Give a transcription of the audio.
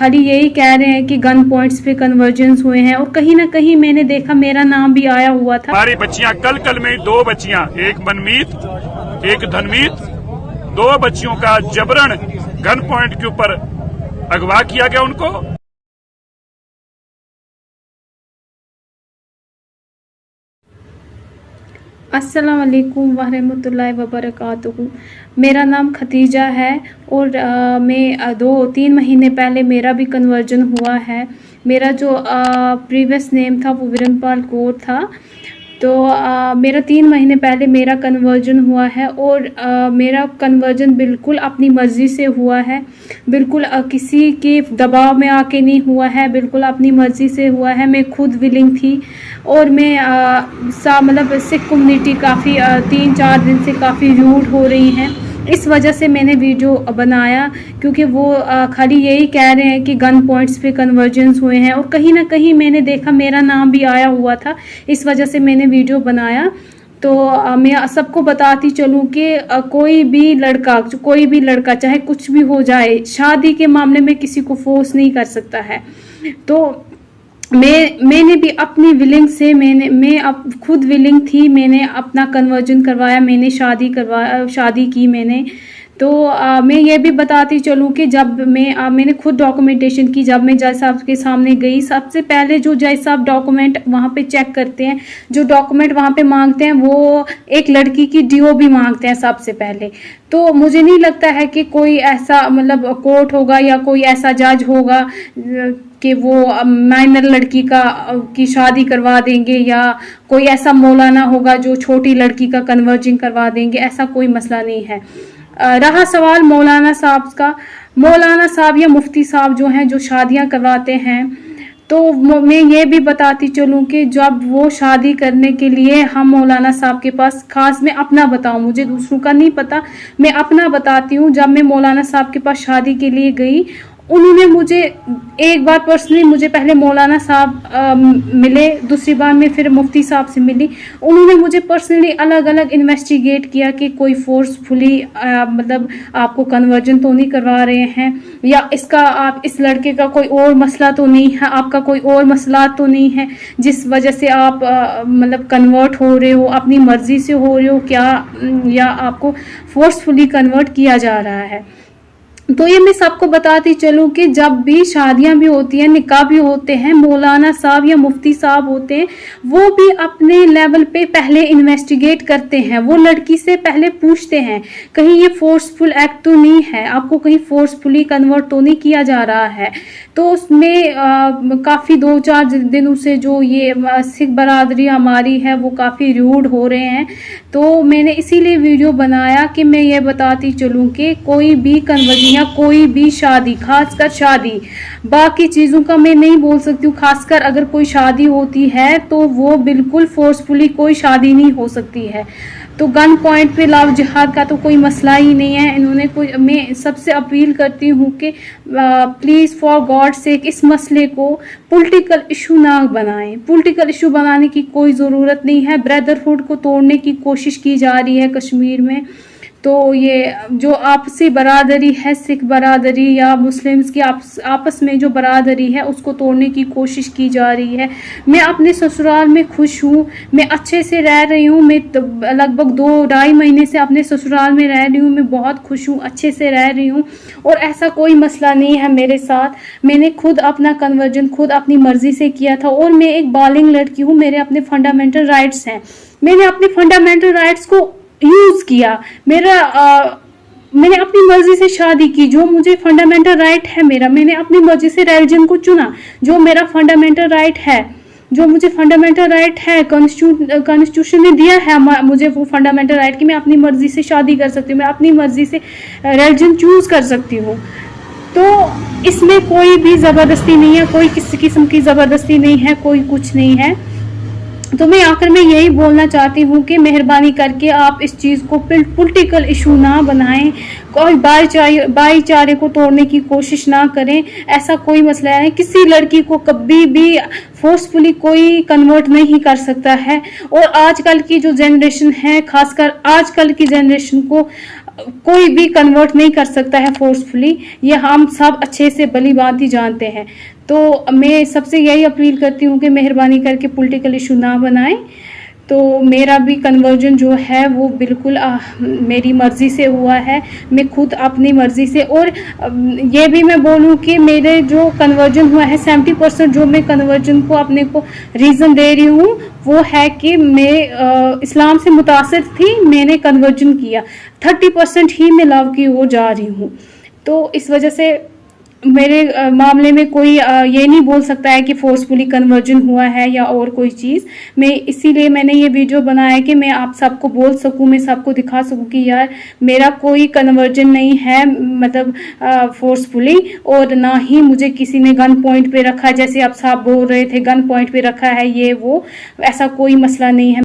खाली यही कह रहे हैं कि गन पॉइंट्स पे कन्वर्जेंस हुए हैं और कहीं ना कहीं मैंने देखा मेरा नाम भी आया हुआ था। हमारी बच्चियां कल में 2 बच्चियां, एक मनमीत एक धनमीत, 2 बच्चियों का जबरन गन पॉइंट के ऊपर अगवा किया गया उनको। अस्सलाम वालेकुम वरहमतुल्लाहि वबरकातुहू। मेरा नाम खतीजा है और मैं 2-3 महीने पहले मेरा भी कन्वर्जन हुआ है। मेरा जो प्रीवियस नेम था वो विरनपाल कौर था। तो मेरा 3 महीने पहले मेरा कन्वर्जन हुआ है और मेरा कन्वर्जन बिल्कुल अपनी मर्ज़ी से हुआ है, बिल्कुल किसी के दबाव में आके नहीं हुआ है, बिल्कुल अपनी मर्ज़ी से हुआ है। मैं खुद विलिंग थी और मैं मतलब सिख कम्युनिटी काफ़ी 3-4 दिन से काफ़ी रूड हो रही हैं। इस वजह से मैंने वीडियो बनाया क्योंकि वो खाली यही कह रहे हैं कि गन पॉइंट्स पे कन्वर्जेंस हुए हैं और कहीं ना कहीं मैंने देखा मेरा नाम भी आया हुआ था। इस वजह से मैंने वीडियो बनाया। तो मैं सबको बताती चलूँ कि कोई भी लड़का चाहे कुछ भी हो जाए, शादी के मामले में किसी को फोर्स नहीं कर सकता है। तो मैंने भी अपनी विलिंग से मैं अब खुद विलिंग थी, मैंने अपना कन्वर्जन करवाया, मैंने शादी की मैंने। तो मैं ये भी बताती चलूँ कि जब मैंने खुद डॉक्यूमेंटेशन की। जब मैं जज साहब के सामने गई, सबसे पहले जो जज साहब डॉक्यूमेंट वहाँ पे चेक करते हैं, जो डॉक्यूमेंट वहाँ पे मांगते हैं वो एक लड़की की डीओ भी मांगते हैं सबसे पहले। तो मुझे नहीं लगता है कि कोई ऐसा मतलब कोर्ट होगा या कोई ऐसा जज होगा कि वो माइनर लड़की की शादी करवा देंगे या कोई ऐसा मौलाना होगा जो छोटी लड़की का कन्वर्जन करवा देंगे। ऐसा कोई मसला नहीं है। रहा सवाल मौलाना साहब का, मौलाना साहब या मुफ्ती साहब जो हैं जो शादियां करवाते हैं, तो मैं ये भी बताती चलूँ कि जब वो शादी करने के लिए हम मौलाना साहब के पास, खास मैं अपना बताऊँ, मुझे दूसरों का नहीं पता, मैं अपना बताती हूँ। जब मैं मौलाना साहब के पास शादी के लिए गई, उन्होंने मुझे एक बार पर्सनली, मुझे पहले मौलाना साहब मिले, दूसरी बार मैं फिर मुफ्ती साहब से मिली। उन्होंने मुझे पर्सनली अलग अलग इन्वेस्टिगेट किया कि कोई फोर्सफुली मतलब आपको कन्वर्जन तो नहीं करवा रहे हैं, या इस लड़के का कोई और मसला तो नहीं है, आपका कोई और मसला तो नहीं है जिस वजह से आप मतलब कन्वर्ट हो रहे हो, अपनी मर्जी से हो रहे हो क्या, या आपको फोर्सफुली कन्वर्ट किया जा रहा है। तो ये मैं सबको बताती चलूँ कि जब भी शादियां भी होती हैं, निकाह भी होते हैं, मौलाना साहब या मुफ्ती साहब होते हैं, वो भी अपने लेवल पे पहले इन्वेस्टिगेट करते हैं। वो लड़की से पहले पूछते हैं कहीं ये फोर्सफुल एक्ट तो नहीं है, आपको कहीं फोर्सफुली कन्वर्ट तो नहीं किया जा रहा है। तो उसमें काफ़ी 2-4 दिनों से जो ये सिख बरादरी हमारी है वो काफ़ी रूड हो रहे हैं। तो मैंने इसीलिए वीडियो बनाया कि मैं ये बताती चलूँ कि कोई भी कन्वर्जन, कोई भी शादी, खासकर शादी, बाकी चीज़ों का मैं नहीं बोल सकती हूँ, खासकर अगर कोई शादी होती है तो वो बिल्कुल फोर्सफुली कोई शादी नहीं हो सकती है। तो गन पॉइंट पे लव जिहाद का तो कोई मसला ही नहीं है। इन्होंने मैं सबसे अपील करती हूँ कि प्लीज़ फॉर गॉड सेक इस मसले को पॉलिटिकल इशू ना बनाएं। पॉलिटिकल इशू बनाने की कोई ज़रूरत नहीं है। ब्रदरहुड को तोड़ने की कोशिश की जा रही है कश्मीर में। तो ये जो आपसी बरादरी है, सिख बरादरी या मुस्लिम्स की आपस में जो बरादरी है, उसको तोड़ने की कोशिश की जा रही है। मैं अपने ससुराल में खुश हूँ, मैं अच्छे से रह रही हूँ। मैं लगभग 2-2.5 महीने से अपने ससुराल में रह रही हूँ। मैं बहुत खुश हूँ, अच्छे से रह रही हूँ और ऐसा कोई मसला नहीं है मेरे साथ। मैंने खुद अपना कन्वर्जन खुद अपनी मर्जी से किया था और मैं एक बालिग लड़की हूँ, मेरे अपने फंडामेंटल राइट्स हैं। मैंने अपने फंडामेंटल राइट्स को यूज़ किया। मैंने अपनी मर्जी से शादी की, जो मुझे फंडामेंटल राइट है मेरा। मैंने अपनी मर्जी से रिलीजन को चुना, जो मेरा फंडामेंटल राइट है, जो मुझे फंडामेंटल राइट है, कॉन्स्टिट्यूशन ने दिया है मुझे वो फंडामेंटल राइट कि मैं अपनी मर्जी से शादी कर सकती हूँ, मैं अपनी मर्जी से रिलीजन चूज कर सकती हूँ। तो इसमें कोई भी ज़बरदस्ती नहीं है, कोई किसी किस्म की ज़बरदस्ती नहीं है, कोई कुछ नहीं है। तो मैं आखिर में यही बोलना चाहती हूँ कि मेहरबानी करके आप इस चीज़ को पॉलिटिकल इशू ना बनाएं, कोई भाईचारे को तोड़ने की कोशिश ना करें। ऐसा कोई मसला है, किसी लड़की को कभी भी फोर्सफुली कोई कन्वर्ट नहीं कर सकता है। और आजकल की जो जनरेशन है, खासकर आजकल की जनरेशन को कोई भी कन्वर्ट नहीं कर सकता है फोर्सफुली, ये हम सब अच्छे से भली भांति जानते हैं। तो मैं सबसे यही अपील करती हूँ कि मेहरबानी करके पॉलिटिकल इशू ना बनाएं। तो मेरा भी कन्वर्जन जो है वो बिल्कुल मेरी मर्ज़ी से हुआ है, मैं खुद अपनी मर्ज़ी से। और ये भी मैं बोलूँ कि मेरे जो कन्वर्जन हुआ है 70% जो मैं कन्वर्जन को अपने को रीज़न दे रही हूँ वो है कि मैं इस्लाम से मुतासिर थी, मैंने कन्वर्जन किया। 30% ही मैं लव की ओर जा रही हूँ। तो इस वजह से मेरे मामले में कोई ये नहीं बोल सकता है कि फोर्सफुली कन्वर्जन हुआ है या और कोई चीज़। मैं इसीलिए मैंने ये वीडियो बनाया कि मैं आप सबको बोल सकूं, मैं सबको दिखा सकूं कि यार मेरा कोई कन्वर्जन नहीं है, मतलब फोर्सफुली, और ना ही मुझे किसी ने गन पॉइंट पे रखा, जैसे आप सब बोल रहे थे गन पॉइंट पे रखा है ये वो, ऐसा कोई मसला नहीं है।